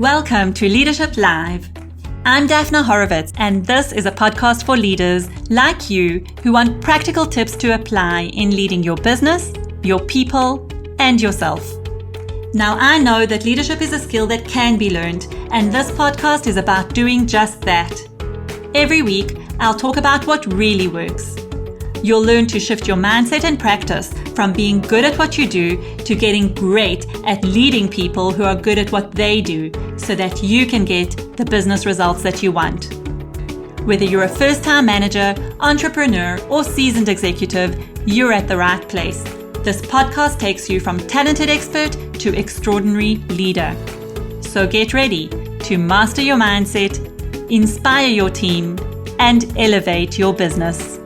Welcome to Leadership Live. I'm Daphna Horowitz, and this is a podcast for leaders like you who want practical tips to apply in leading your business, your people, and yourself. Now, I know that leadership is a skill that can be learned, and this podcast is about doing just that. Every week, I'll talk about what really works. You'll learn to shift your mindset and practice from being good at what you do to getting great at leading people who are good at what they do so that you can get the business results that you want. Whether you're a first-time manager, entrepreneur, or seasoned executive, you're at the right place. This podcast takes you from talented expert to extraordinary leader. So get ready to master your mindset, inspire your team, and elevate your business.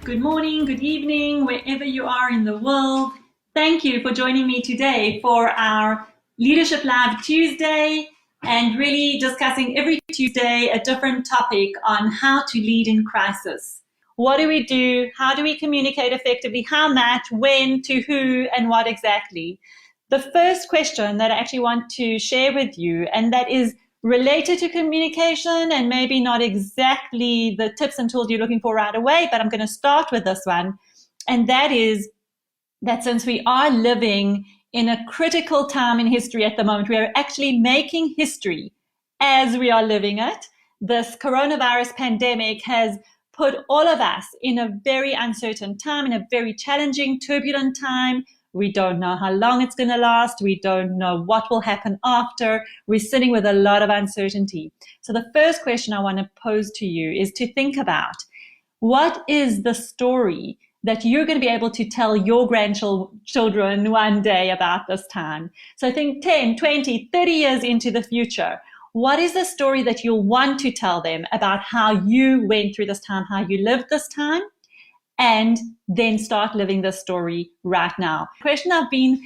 Good morning, good evening, wherever you are in the world. Thank you for joining me today for our Leadership Live Tuesday and really discussing every Tuesday a different topic on how to lead in crisis. What do we do? How do we communicate effectively? How much, when, to who, and what exactly? The first question that I actually want to share with you, and that is related to communication and maybe not exactly the tips and tools you're looking for right away, but I'm going to start with this one. And that is that since we are living in a critical time in history at the moment, we are actually making history as we are living it. This coronavirus pandemic has put all of us in a very uncertain time, in a very challenging, turbulent time. We don't know how long it's going to last. We don't know what will happen after. We're sitting with a lot of uncertainty. So the first question I want to pose to you is to think about, what is the story that you're going to be able to tell your grandchildren one day about this time? So think 10, 20, 30 years into the future. What is the story that you'll want to tell them about how you went through this time, how you lived this time? And then start living this story right now. Question I've been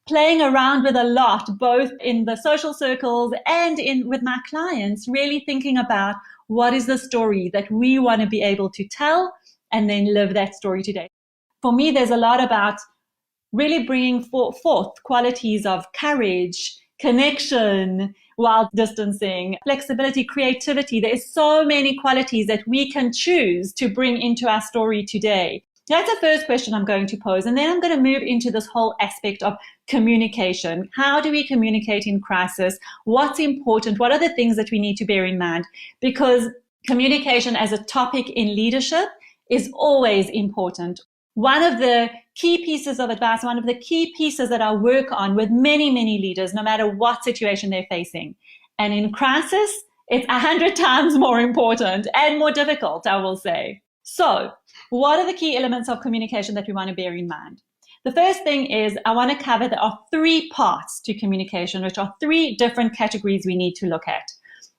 playing around with a lot, both in the social circles and with my clients, really thinking about what is the story that we want to be able to tell and then live that story today. For me, there's a lot about really bringing forth qualities of courage, connection, while distancing, flexibility, creativity. There is so many qualities that we can choose to bring into our story today. That's the first question I'm going to pose. And then I'm going to move into this whole aspect of communication. How do we communicate in crisis? What's important? What are the things that we need to bear in mind? Because communication as a topic in leadership is always important. One of the key pieces of advice, one of the key pieces that I work on with many, many leaders, no matter what situation they're facing. And in crisis, it's 100 times more important and more difficult, I will say. So what are the key elements of communication that we want to bear in mind? The first thing is I want to cover there are 3 parts to communication, which are 3 different categories we need to look at.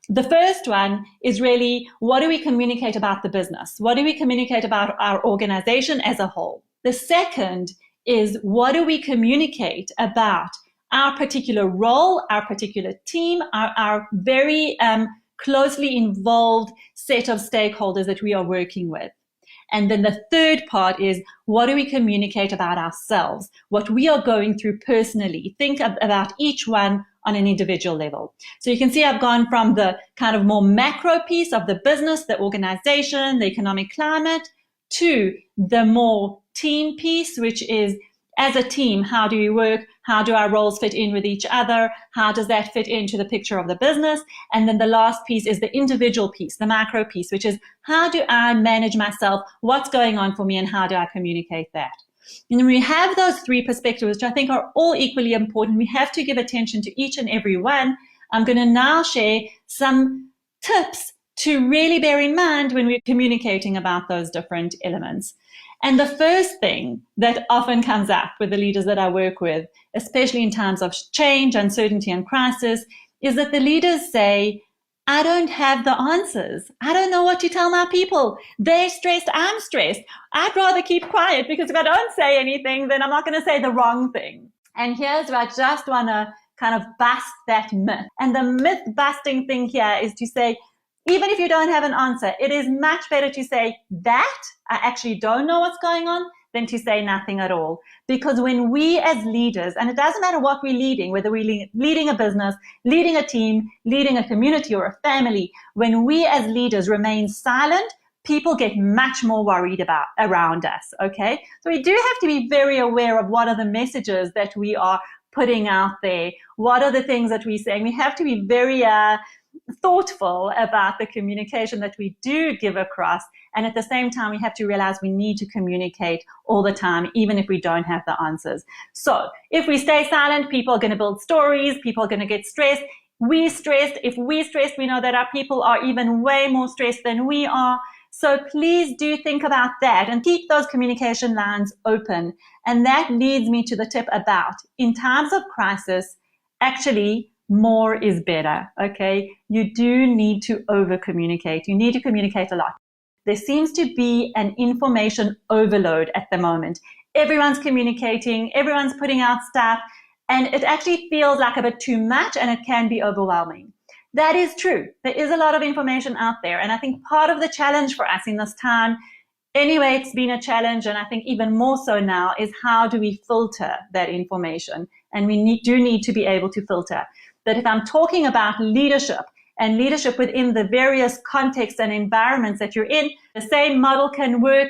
The first one is really, what do we communicate about the business? What do we communicate about our organization as a whole? The second is, what do we communicate about our particular role, our particular team, our very closely involved set of stakeholders that we are working with? And then the third part is, what do we communicate about ourselves, what we are going through personally? Think about each one on an individual level. So you can see I've gone from the kind of more macro piece of the business, the organization, the economic climate, to the more team piece, which is, as a team, how do we work? How do our roles fit in with each other? How does that fit into the picture of the business? And then the last piece is the individual piece, the macro piece, which is, how do I manage myself? What's going on for me and how do I communicate that? And when we have those 3 perspectives, which I think are all equally important, we have to give attention to each and every one. I'm going to now share some tips to really bear in mind when we're communicating about those different elements. And the first thing that often comes up with the leaders that I work with, especially in times of change, uncertainty, and crisis, is that the leaders say, I don't have the answers. I don't know what to tell my people. They're stressed. I'm stressed. I'd rather keep quiet because if I don't say anything, then I'm not going to say the wrong thing. And here's where I just want to kind of bust that myth. And the myth busting thing here is to say, even if you don't have an answer, it is much better to say that I actually don't know what's going on than to say nothing at all. Because when we as leaders, and it doesn't matter what we're leading, whether we're leading a business, leading a team, leading a community or a family, when we as leaders remain silent, people get much more worried around us, okay? So we do have to be very aware of what are the messages that we are putting out there. What are the things that we're saying? We have to be very thoughtful about the communication that we do give across. And at the same time, we have to realize we need to communicate all the time, even if we don't have the answers. So if we stay silent, people are going to build stories. People are going to get stressed. We're stressed. If we're stressed, we know that our people are even way more stressed than we are. So please do think about that and keep those communication lines open. And that leads me to the tip about, in times of crisis, actually, more is better, okay? You do need to over-communicate. You need to communicate a lot. There seems to be an information overload at the moment. Everyone's communicating, everyone's putting out stuff, and it actually feels like a bit too much, and it can be overwhelming. That is true. There is a lot of information out there, and I think part of the challenge for us in this time, anyway, it's been a challenge, and I think even more so now, is how do we filter that information? And we do need to be able to filter. That if I'm talking about leadership and leadership within the various contexts and environments that you're in, the same model can work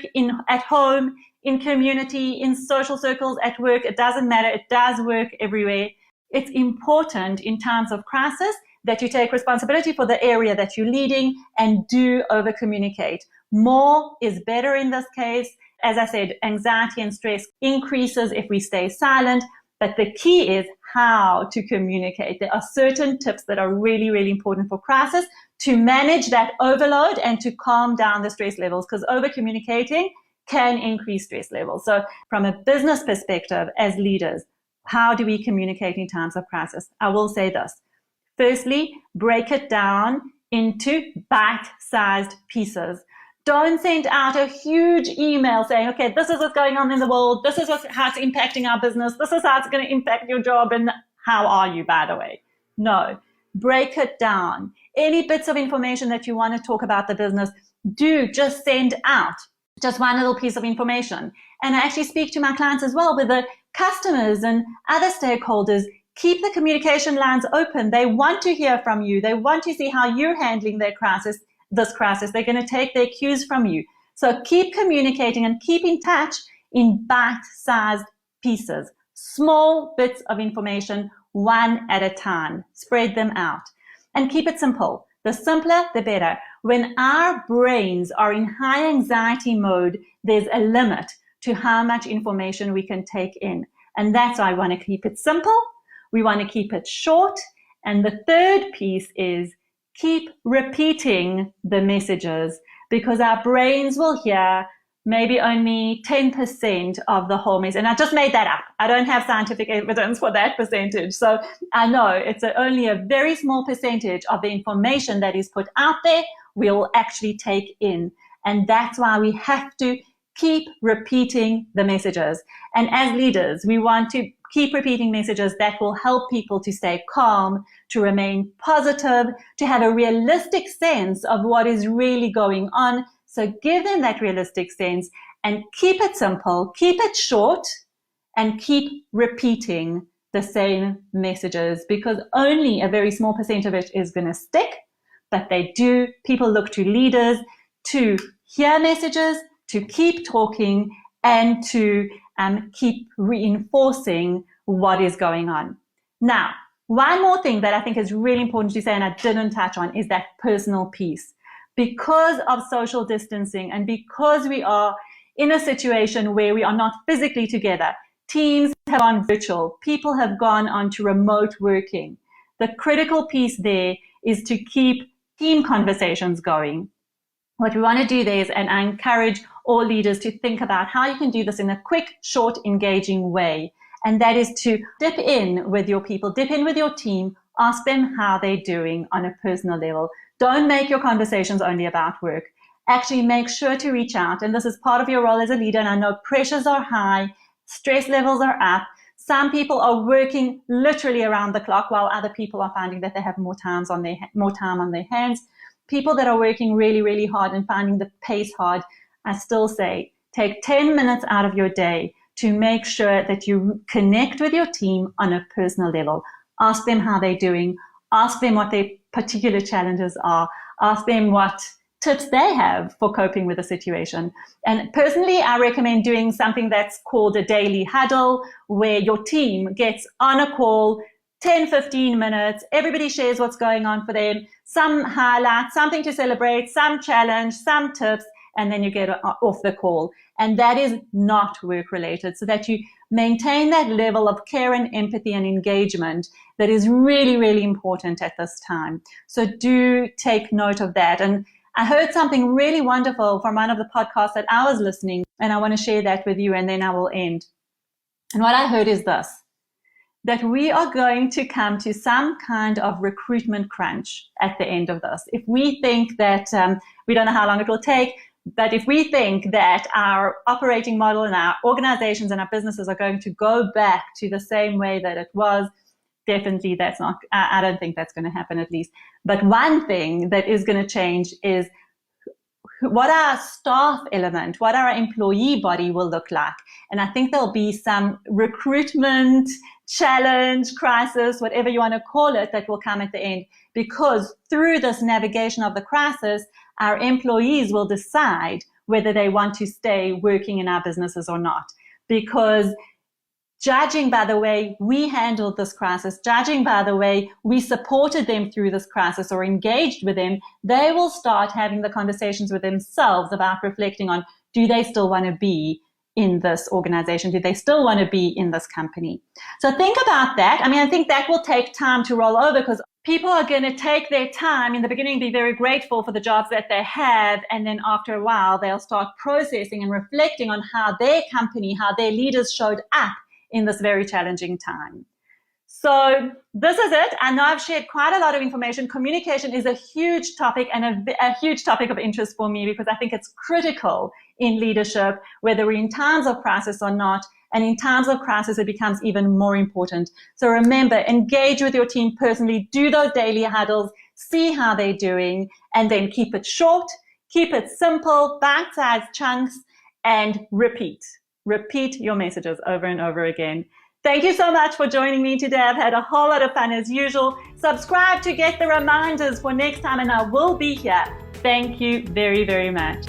at home, in community, in social circles, at work. It doesn't matter. It does work everywhere. It's important in times of crisis that you take responsibility for the area that you're leading and do over-communicate. More is better in this case. As I said, anxiety and stress increases if we stay silent. But the key is how to communicate. There are certain tips that are really, really important for crisis to manage that overload and to calm down the stress levels, because over-communicating can increase stress levels. So from a business perspective, as leaders, how do we communicate in times of crisis? I will say this. Firstly, break it down into bite-sized pieces. Don't send out a huge email saying, okay, this is what's going on in the world. This is how it's impacting our business. This is how it's going to impact your job. And how are you, by the way? No, break it down. Any bits of information that you want to talk about the business, do just send out just one little piece of information. And I actually speak to my clients as well with the customers and other stakeholders. Keep the communication lines open. They want to hear from you. They want to see how you're handling this crisis. They're going to take their cues from you. So keep communicating and keep in touch in bite-sized pieces, small bits of information, one at a time. Spread them out and keep it simple. The simpler, the better. When our brains are in high anxiety mode, there's a limit to how much information we can take in. And that's why I want to keep it simple. We want to keep it short. And the third piece is keep repeating the messages, because our brains will hear maybe only 10% of the whole message. And I just made that up. I don't have scientific evidence for that percentage. So I know it's only a very small percentage of the information that is put out there we'll actually take in. And that's why we have to keep repeating the messages. And as leaders, we want to keep repeating messages that will help people to stay calm, to remain positive, to have a realistic sense of what is really going on. So give them that realistic sense and keep it simple, keep it short, and keep repeating the same messages, because only a very small percent of it is going to stick. But people look to leaders to hear messages, to keep talking, and to keep reinforcing what is going on. Now, one more thing that I think is really important to say, and I didn't touch on, is that personal piece. Because of social distancing and because we are in a situation where we are not physically together, teams have gone virtual, people have gone on to remote working. The critical piece there is to keep team conversations going. What we want to do there is, and I encourage all leaders to think about how you can do this in a quick, short, engaging way. And that is to dip in with your people, dip in with your team, ask them how they're doing on a personal level. Don't make your conversations only about work. Actually make sure to reach out. And this is part of your role as a leader. And I know pressures are high, stress levels are up. Some people are working literally around the clock, while other people are finding that they have more time on their hands. People that are working really, really hard and finding the pace hard, I still say, take 10 minutes out of your day to make sure that you connect with your team on a personal level. Ask them how they're doing. Ask them what their particular challenges are. Ask them what tips they have for coping with the situation. And personally, I recommend doing something that's called a daily huddle, where your team gets on a call, 10, 15 minutes. Everybody shares what's going on for them, some highlights, something to celebrate, some challenge, some tips, and then you get off the call. And that is not work related, so that you maintain that level of care and empathy and engagement that is really, really important at this time. So do take note of that. And I heard something really wonderful from one of the podcasts that I was listening, and I want to share that with you, and then I will end. And what I heard is this, that we are going to come to some kind of recruitment crunch at the end of this. If we think that, we don't know how long it will take, but if we think that our operating model and our organizations and our businesses are going to go back to the same way that it was, definitely that's not, I don't think that's going to happen, at least. But one thing that is going to change is what our staff element, what our employee body will look like. And I think there'll be some recruitment challenge, crisis, whatever you want to call it, that will come at the end, because through this navigation of the crisis, our employees will decide whether they want to stay working in our businesses or not. Because judging by the way we handled this crisis, judging by the way we supported them through this crisis or engaged with them, they will start having the conversations with themselves about reflecting on, do they still want to be in this organization? Do they still want to be in this company? So think about that. I mean, I think that will take time to roll over, because people are going to take their time in the beginning, be very grateful for the jobs that they have. And then after a while, they'll start processing and reflecting on how their company, how their leaders showed up in this very challenging time. So this is it. I know I've shared quite a lot of information. Communication is a huge topic, and a huge topic of interest for me, because I think it's critical in leadership, whether we're in times of crisis or not. And in times of crisis, it becomes even more important. So remember, engage with your team personally, do those daily huddles, see how they're doing, and then keep it short, keep it simple, bite-sized chunks, and repeat. Repeat your messages over and over again. Thank you so much for joining me today. I've had a whole lot of fun as usual. Subscribe to get the reminders for next time, and I will be here. Thank you very, very much.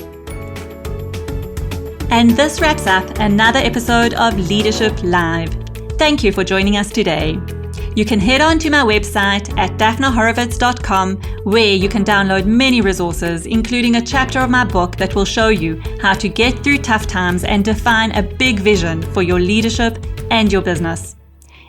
And this wraps up another episode of Leadership Live. Thank you for joining us today. You can head on to my website at daphnahorovitz.com, where you can download many resources, including a chapter of my book that will show you how to get through tough times and define a big vision for your leadership and your business.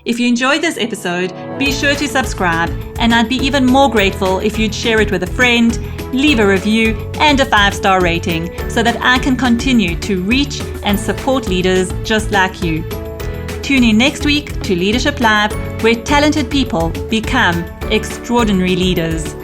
If you enjoyed this episode, be sure to subscribe, and I'd be even more grateful if you'd share it with a friend, leave a review and a 5-star rating, so that I can continue to reach and support leaders just like you. Tune in next week to Leadership Live, where talented people become extraordinary leaders.